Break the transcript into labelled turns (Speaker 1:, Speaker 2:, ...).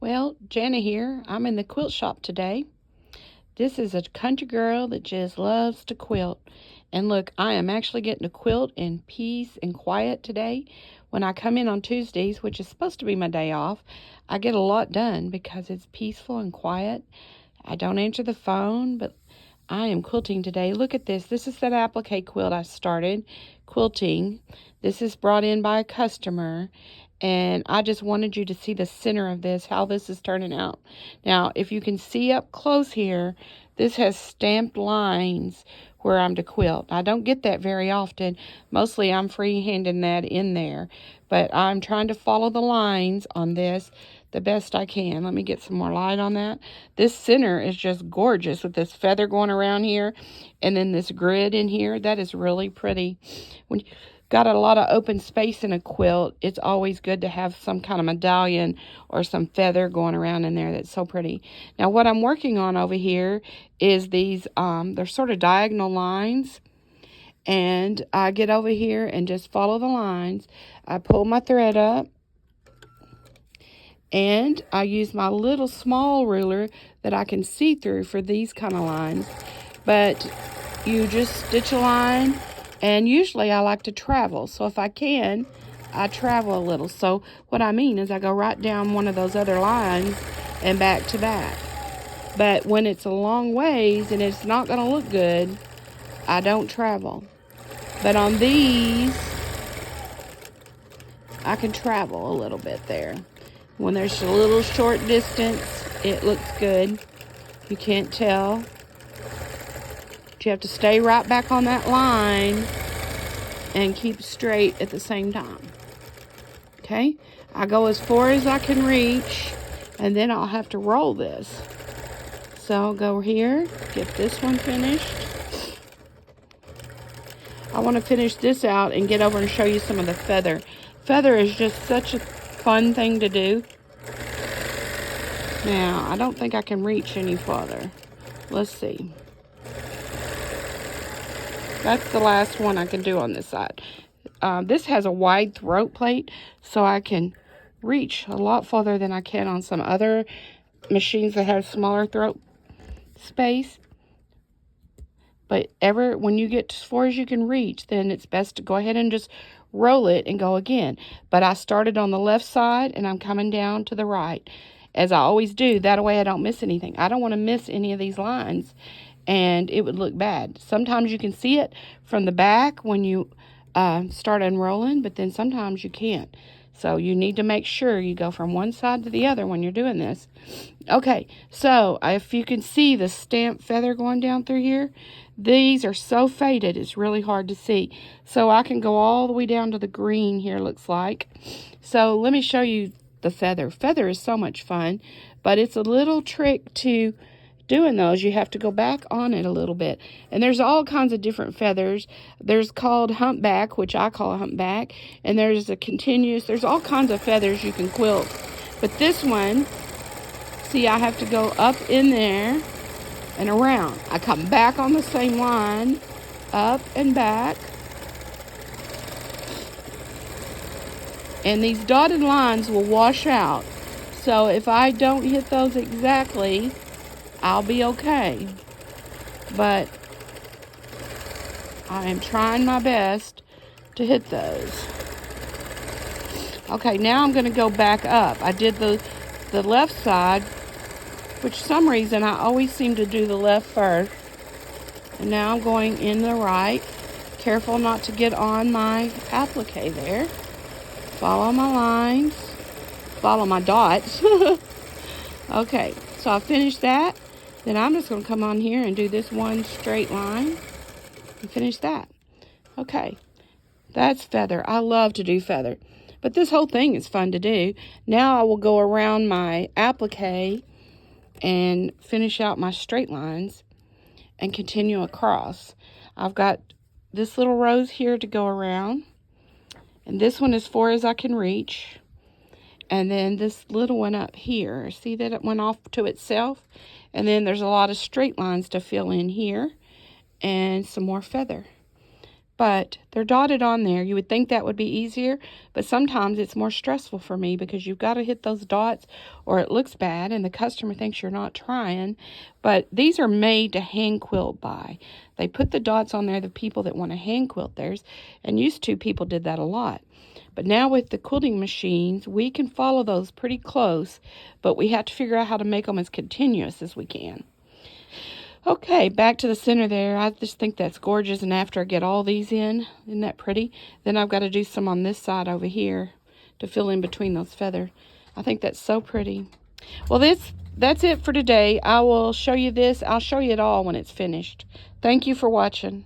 Speaker 1: Well, Jana here. I'm in the quilt shop today. This is a country girl that just loves to quilt. And look, I am actually getting to quilt in peace and quiet today. When I come in on Tuesdays, which is supposed to be my day off, I get a lot done because it's peaceful and quiet. I don't answer the phone, but I am quilting today. Look at this. This is that applique quilt I started quilting. This is brought in by a customer, and I just wanted you to see the center of this, how this is turning out. Now, if you can see up close here, this has stamped lines where I'm to quilt. I don't get that very often. Mostly I'm freehanding that in there, but I'm trying to follow the lines on this the best I can. Let me get some more light on that. This center is just gorgeous with this feather going around here and then this grid in here. That is really pretty. When you got a lot of open space in a quilt, it's always good to have some kind of medallion or some feather going around in there. That's so pretty. Now what I'm working on over here is these, they're sort of diagonal lines. And I get over here and just follow the lines. I pull my thread up. And I use my little small ruler that I can see through for these kind of lines. But you just stitch a line, and usually I like to travel. So if I can, I travel a little. So what I mean is I go right down one of those other lines and back to that. But when it's a long ways and it's not going to look good, I don't travel. But on these, I can travel a little bit there. When there's a little short distance, it looks good. You can't tell. But you have to stay right back on that line and keep straight at the same time. Okay? I go as far as I can reach, and then I'll have to roll this. So I'll go here, get this one finished. I want to finish this out and get over and show you some of the feather. Feather is just such a fun thing to do. Now, I don't think I can reach any farther. Let's see. That's the last one I can do on this side. This has a wide throat plate, so I can reach a lot farther than I can on some other machines that have smaller throat space. But when you get as far as you can reach, then it's best to go ahead and just roll it and go again. But I started on the left side, and I'm coming down to the right, as I always do. That way I don't miss anything. I don't want to miss any of these lines, and it would look bad. Sometimes you can see it from the back when you start unrolling, but then sometimes you can't. So you need to make sure you go from one side to the other when you're doing this. Okay, so if you can see the stamped feather going down through here, these are so faded it's really hard to see. So I can go all the way down to the green here, looks like. So let me show you the feather. Feather is so much fun, but it's a little trick to doing those. You have to go back on it a little bit. And there's all kinds of different feathers. There's called humpback, which I call a humpback. And there's a continuous, there's all kinds of feathers you can quilt. But this one, see, I have to go up in there and around. I come back on the same line, up and back. And these dotted lines will wash out. So if I don't hit those exactly, I'll be okay. But I am trying my best to hit those. Okay, now I'm going to go back up. I did the left side, which for some reason I always seem to do the left first. And now I'm going in the right. Careful not to get on my applique there. Follow my lines. Follow my dots. Okay, so I finished that. Then I'm just going to come on here and do this one straight line and finish that. Okay, that's feather. I love to do feather. But this whole thing is fun to do. Now I will go around my applique and finish out my straight lines and continue across. I've got this little rose here to go around. And this one as far as I can reach. And then this little one up here. See that it went off to itself? And then there's a lot of straight lines to fill in here. And some more feather. but they're dotted on there. You would think that would be easier, but sometimes it's more stressful for me because you've got to hit those dots or it looks bad and the customer thinks you're not trying. But these are made to hand quilt by. They put the dots on there, the people that want to hand quilt theirs, and used to people did that a lot. But now with the quilting machines, we can follow those pretty close, but we have to figure out how to make them as continuous as we can. Okay, back to the center there. I just think that's gorgeous, and after I get all these in, isn't that pretty? Then I've got to do some on this side over here to fill in between those feathers. I think that's so pretty. Well, that's it for today. I will show you this. I'll show you it all when it's finished. Thank you for watching.